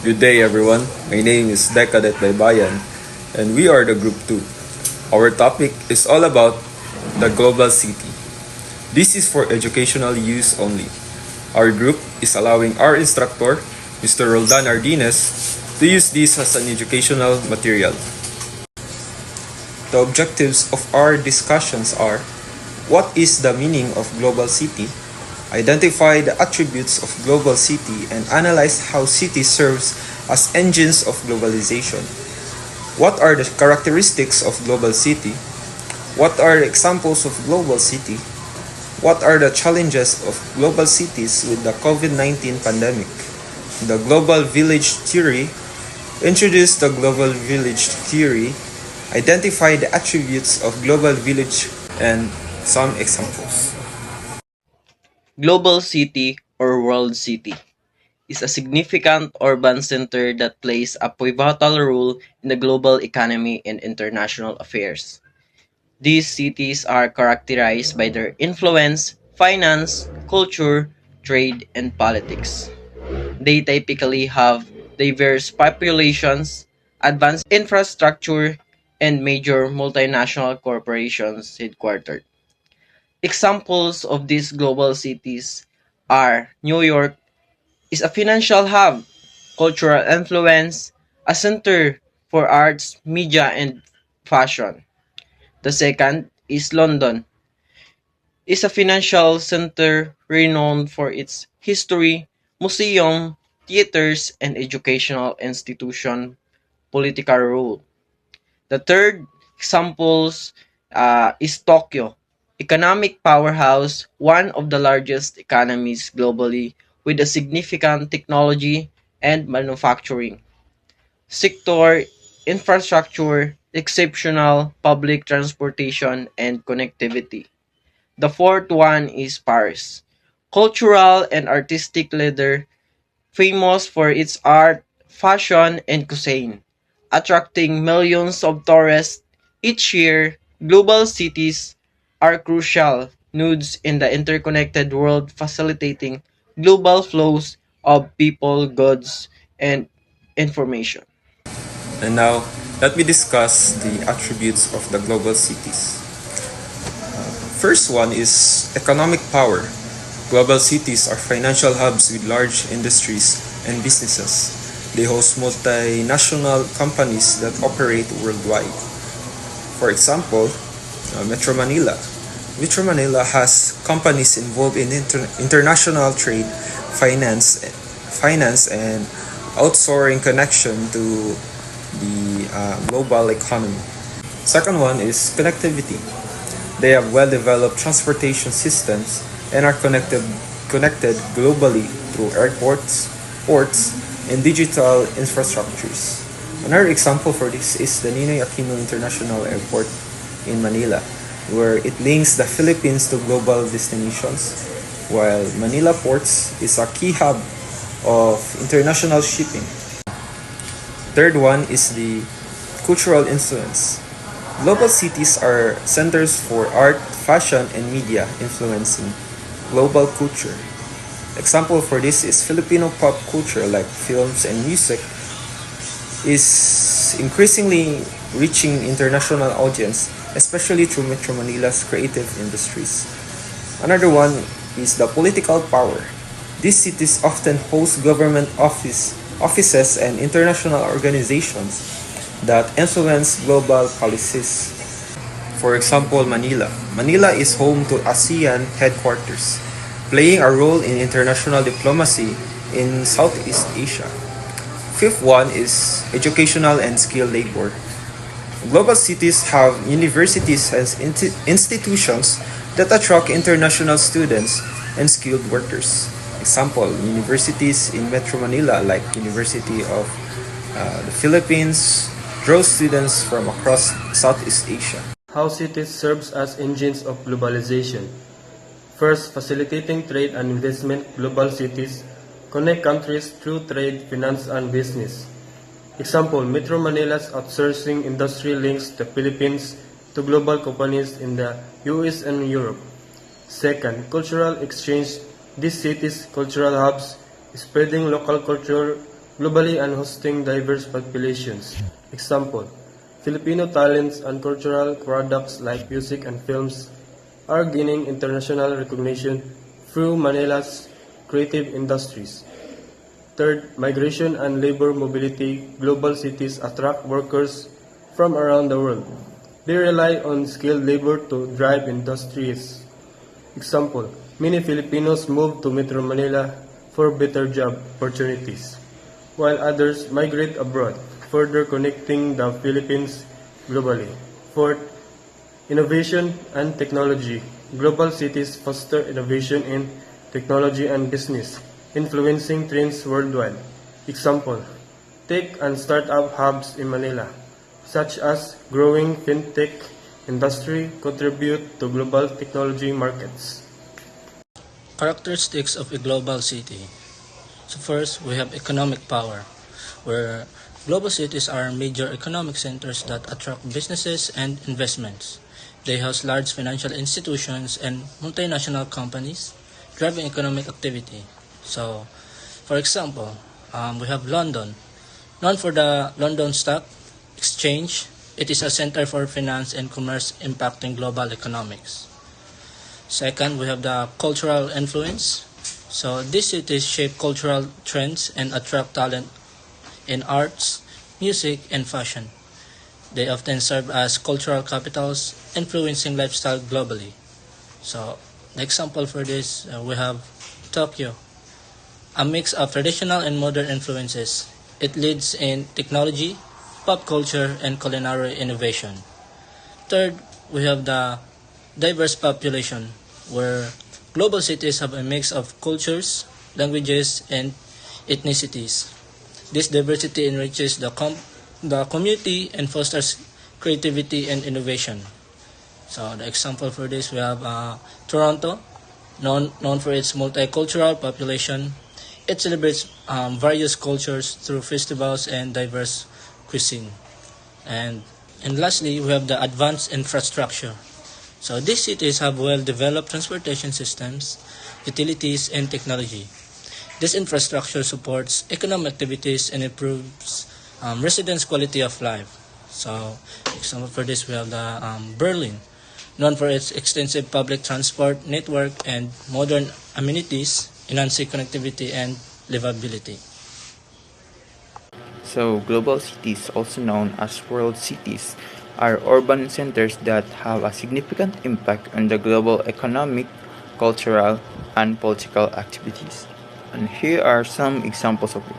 Good day, everyone. My name is Decadet Baybayan, and we are the Group 2. Our topic is all about the global city. This is for educational use only. Our group is allowing our instructor, Mr. Roldan Ardines, to use this as an educational material. The objectives of our discussions are: what is the meaning of global city? Identify the attributes of global city and analyze how city serves as engines of globalization. What are the characteristics of global city? What are the examples of global city? What are the challenges of global cities with the COVID-19 pandemic? The global village theory. Introduce the global village theory. Identify the attributes of global village and some examples. Global city or world city is a significant urban center that plays a pivotal role in the global economy and international affairs. These cities are characterized by their influence, finance, culture, trade, and politics. They typically have diverse populations, advanced infrastructure, and major multinational corporations headquartered. Examples of these global cities are New York is a financial hub, cultural influence, a center for arts, media, and fashion. The second is London, is a financial center renowned for its history, museum, theaters, and educational institution political role. The third examples is Tokyo, economic powerhouse, one of the largest economies globally with a significant technology and manufacturing sector, infrastructure, exceptional public transportation, and connectivity. The fourth one is Paris, cultural and artistic leader, famous for its art, fashion, and cuisine, attracting millions of tourists each year. Global cities are crucial nodes in the interconnected world, facilitating global flows of people, goods, and information. And now, let me discuss the attributes of the global cities. First one is economic power. Global cities are financial hubs with large industries and businesses. They host multinational companies that operate worldwide. For example, Metro Manila. Metro Manila has companies involved in international trade, finance, and outsourcing connection to the global economy. Second one is connectivity. They have well-developed transportation systems and are connected globally through airports, ports, and digital infrastructures. Another example for this is the Ninoy Aquino International Airport in Manila, where it links the Philippines to global destinations, while Manila Ports is a key hub of international shipping. Third one is the cultural influence. Global cities are centers for art, fashion, and media influencing global culture. Example for this is Filipino pop culture like films and music is increasingly reaching international audience, especially through Metro Manila's creative industries. Another one is the political power. These cities often host government offices and international organizations that influence global policies. For example, Manila. Manila is home to ASEAN headquarters, playing a role in international diplomacy in Southeast Asia. Fifth one is educational and skilled labor. Global cities have universities and institutions that attract international students and skilled workers. Example, universities in Metro Manila like University of the Philippines draw students from across Southeast Asia. How cities serves as engines of globalization. First, facilitating trade and investment. Global cities connect countries through trade, finance, and business. Example, Metro Manila's outsourcing industry links the Philippines to global companies in the US and Europe. Second, cultural exchange. These cities' cultural hubs, spreading local culture, globally and hosting diverse populations. Example, Filipino talents and cultural products like music and films are gaining international recognition through Manila's creative industries. Third, migration and labor mobility. Global cities attract workers from around the world. They rely on skilled labor to drive industries. Example, many Filipinos move to Metro Manila for better job opportunities, while others migrate abroad, further connecting the Philippines globally. Fourth, innovation and technology. Global cities foster innovation in technology and business, influencing trends worldwide. Example, tech and startup hubs in Manila, such as growing fintech industry, contribute to global technology markets. Characteristics of a global city. So first, we have economic power, where global cities are major economic centers that attract businesses and investments. They house large financial institutions and multinational companies, driving economic activity. So, for example, we have London. Known for the London Stock Exchange, it is a center for finance and commerce impacting global economics. Second, we have the cultural influence. So these cities shape cultural trends and attract talent in arts, music, and fashion. They often serve as cultural capitals, influencing lifestyle globally. So the example for this, we have Tokyo, a mix of traditional and modern influences. It leads in technology, pop culture, and culinary innovation. Third, we have the diverse population, where global cities have a mix of cultures, languages, and ethnicities. This diversity enriches the community and fosters creativity and innovation. So the example for this, we have Toronto, known for its multicultural population. It celebrates various cultures through festivals and diverse cuisine. And lastly, we have the advanced infrastructure. So these cities have well-developed transportation systems, utilities, and technology. This infrastructure supports economic activities and improves residents' quality of life. So, example for this, we have the Berlin, known for its extensive public transport network and modern amenities, enhancing connectivity and livability. So, global cities, also known as world cities, are urban centers that have a significant impact on the global economic, cultural, and political activities. And here are some examples of it.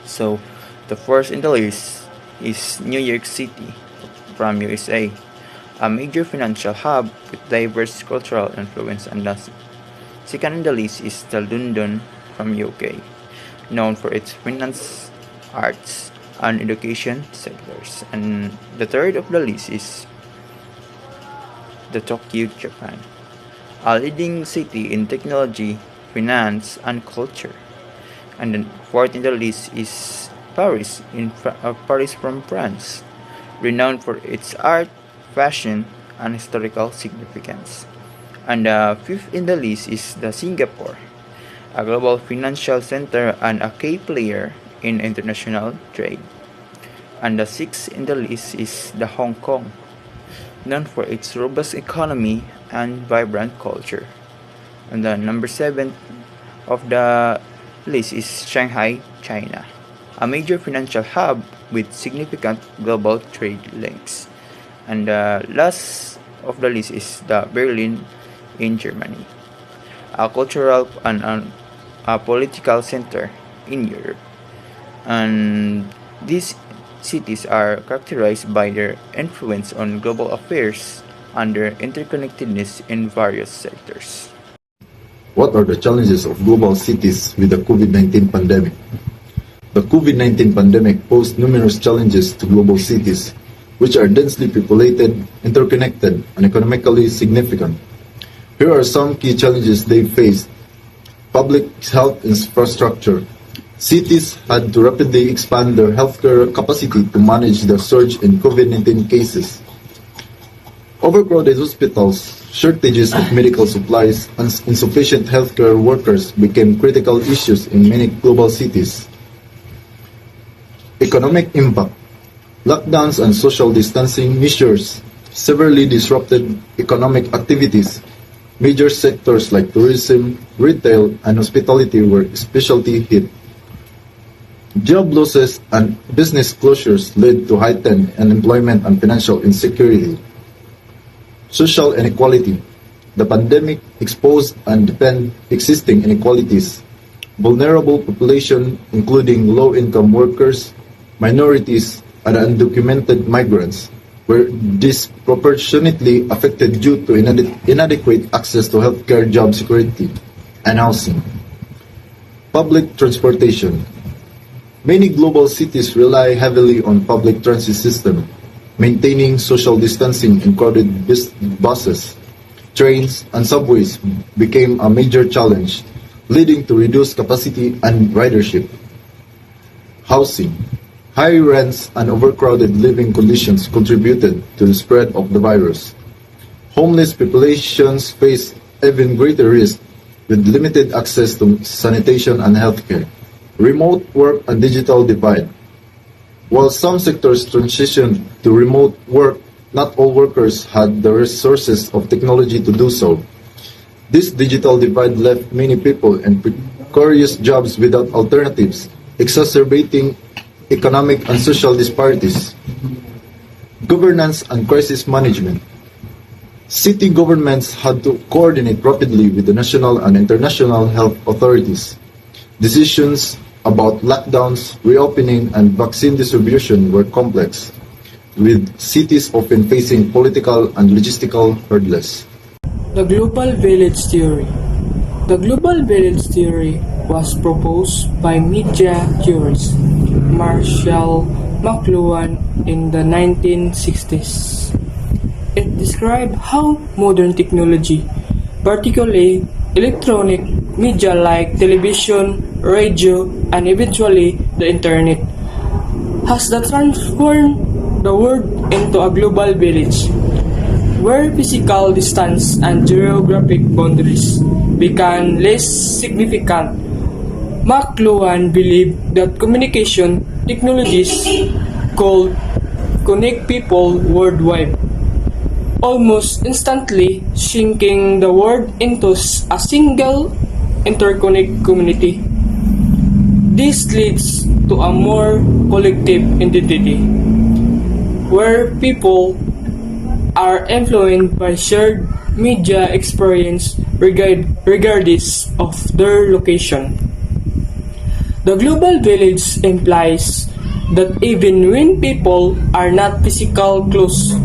So, the first in the list is New York City from USA, a major financial hub with diverse cultural influence, and the second in the list is the London from UK, known for its finance, arts, and education sectors. And the third of the list is the Tokyo, Japan, a leading city in technology, finance, and culture. And the fourth in the list is Paris, Paris from France, renowned for its art, fashion, and historical significance. And the fifth in the list is the Singapore, a global financial center and a key player in international trade. And the sixth in the list is the Hong Kong, known for its robust economy and vibrant culture. And the number 7 of the list is Shanghai, China, a major financial hub with significant global trade links. And the last of the list is the Berlin in Germany, a cultural and a political center in Europe. And these cities are characterized by their influence on global affairs and their interconnectedness in various sectors. What are the challenges of global cities with the COVID-19 pandemic? The COVID-19 pandemic posed numerous challenges to global cities, which are densely populated, interconnected, and economically significant. Here are some key challenges they faced. Public health infrastructure. Cities had to rapidly expand their healthcare capacity to manage the surge in COVID-19 cases. Overcrowded hospitals, shortages of medical supplies, and insufficient healthcare workers became critical issues in many global cities. Economic impact. Lockdowns and social distancing measures severely disrupted economic activities. Major sectors like tourism, retail, and hospitality were especially hit. Job losses and business closures led to heightened unemployment and financial insecurity. Social inequality. The pandemic exposed and deepened existing inequalities. Vulnerable population, including low-income workers, minorities, and undocumented migrants, were disproportionately affected due to inadequate access to healthcare, job security, and housing. Public transportation. Many global cities rely heavily on public transit system. Maintaining social distancing in crowded buses, trains, and subways became a major challenge, leading to reduced capacity and ridership. Housing. High rents and overcrowded living conditions contributed to the spread of the virus. Homeless populations face even greater risk with limited access to sanitation and healthcare. Remote work and digital divide. While some sectors transitioned to remote work, not all workers had the resources of technology to do so. This digital divide left many people in precarious jobs without alternatives, exacerbating economic and social disparities. Governance and crisis management. City governments had to coordinate rapidly with the national and international health authorities. Decisions about lockdowns, reopening, and vaccine distribution were complex, with cities often facing political and logistical hurdles. The Global Village Theory. The Global Village Theory was proposed by media theorist Marshall McLuhan in the 1960s. It described how modern technology, particularly electronic media like television, radio, and eventually the internet, has transformed the world into a global village, where physical distance and geographic boundaries become less significant. McLuhan believed that communication technologies could connect people worldwide, almost instantly sinking the world into a single interconnected community. This leads to a more collective entity, where people are influenced by shared media experience regardless of their location. The global village implies that even when people are not physically close,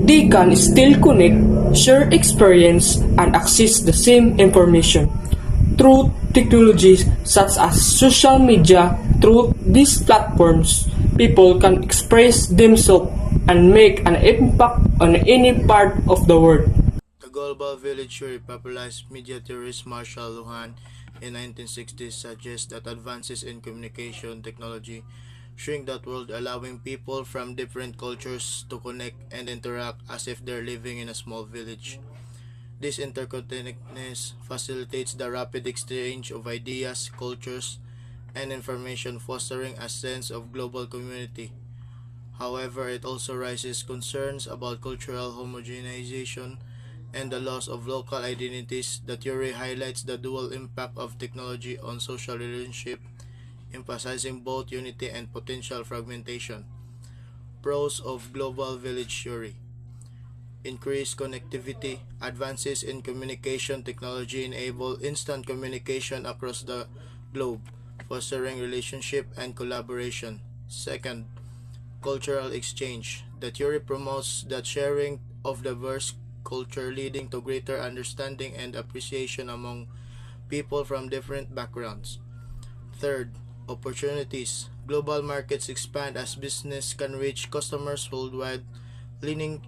they can still connect, share experience, and access the same information. Through technologies such as social media, through these platforms, people can express themselves and make an impact on any part of the world. The global village theory, popularized media theorist Marshall Luhan in 1960s, suggests that advances in communication technology shrink that world, allowing people from different cultures to connect and interact as if they're living in a small village. This interconnectedness facilitates the rapid exchange of ideas, cultures, and information, fostering a sense of global community. However, it also raises concerns about cultural homogenization and the loss of local identities. The theory highlights the dual impact of technology on social relationships, emphasizing both unity and potential fragmentation. Pros of global village theory: increased connectivity. Advances in communication technology enable instant communication across the globe, fostering relationship and collaboration. Second, cultural exchange. The theory promotes the sharing of diverse culture, leading to greater understanding and appreciation among people from different backgrounds. Third, opportunities. Global markets expand as business can reach customers worldwide, leading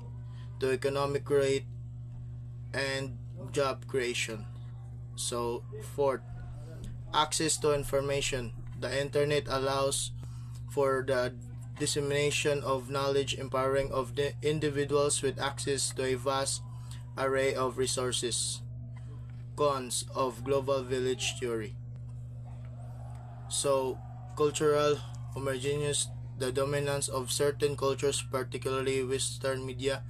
to economic growth and job creation. So, fourth, access to information. The internet allows for the dissemination of knowledge, empowering of the individuals with access to a vast array of resources. Cons of global village theory. So, cultural homogeneous. The dominance of certain cultures, particularly Western media,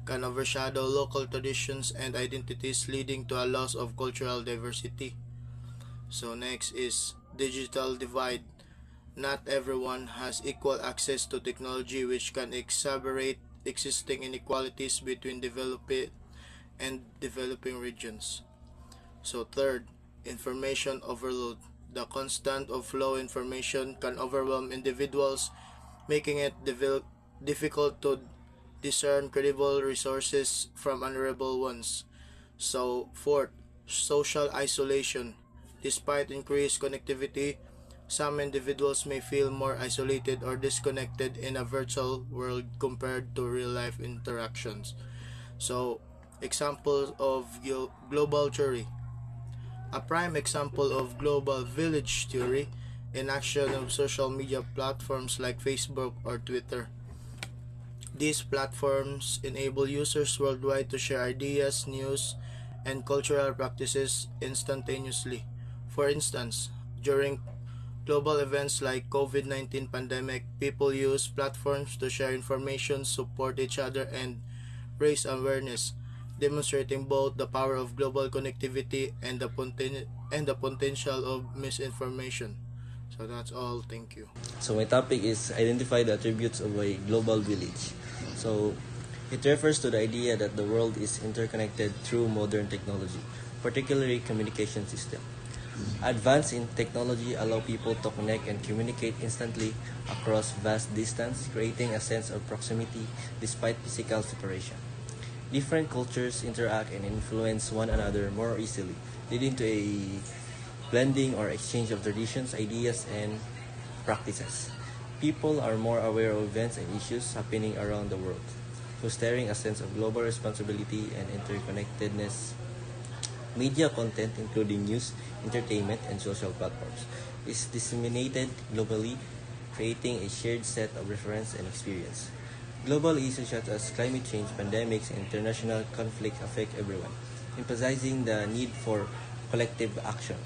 can overshadow local traditions and identities, leading to a loss of cultural diversity. So next is digital divide. Not everyone has equal access to technology, which can exacerbate existing inequalities between developed and developing regions. So third, information overload. The constant flow of information can overwhelm individuals, making it difficult to discern credible resources from unreliable ones. So fourth, social isolation. Despite increased connectivity, some individuals may feel more isolated or disconnected in a virtual world compared to real-life interactions. So, examples of global theory. A prime example of global village theory in action of social media platforms like Facebook or Twitter. These platforms enable users worldwide to share ideas, news, and cultural practices instantaneously. For instance, during global events like COVID-19 pandemic, people use platforms to share information, support each other, and raise awareness, demonstrating both the power of global connectivity and the potential of misinformation. So that's all. Thank you. So my topic is identify the attributes of a global village. So it refers to the idea that the world is interconnected through modern technology, particularly communication system. Advances in technology allow people to connect and communicate instantly across vast distance, creating a sense of proximity despite physical separation. Different cultures interact and influence one another more easily, leading to a blending or exchange of traditions, ideas, and practices. People are more aware of events and issues happening around the world, fostering a sense of global responsibility and interconnectedness. Media content, including news, entertainment, and social platforms, is disseminated globally, creating a shared set of reference and experience. Global issues such as climate change, pandemics, and international conflict affect everyone, emphasizing the need for collective action.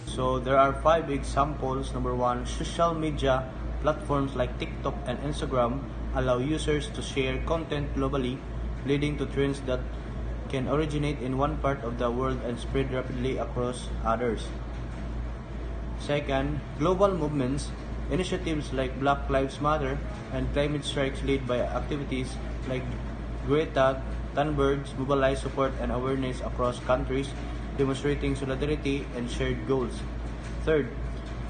So there are 5 examples. Number 1, social media platforms like TikTok and Instagram allow users to share content globally, leading to trends that can originate in one part of the world and spread rapidly across others. Second, global movements, initiatives like Black Lives Matter and climate strikes led by activities like Greta Thunberg mobilize support and awareness across countries, demonstrating solidarity and shared goals. Third,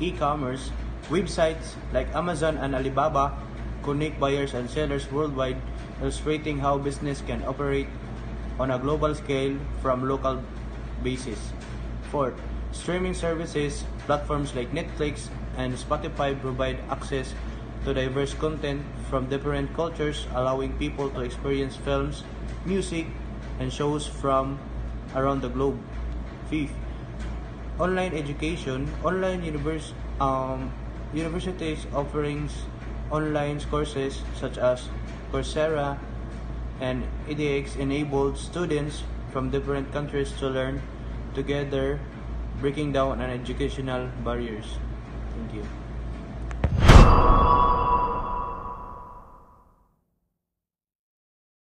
e-commerce, websites like Amazon and Alibaba connect buyers and sellers worldwide, illustrating how business can operate on a global scale from local basis. Fourth, streaming services, platforms like Netflix and Spotify provide access to diverse content from different cultures, allowing people to experience films, music, and shows from around the globe. Fifth, online education, universities offering online courses such as Coursera and edX enabled students from different countries to learn together, breaking down educational barriers. Thank you.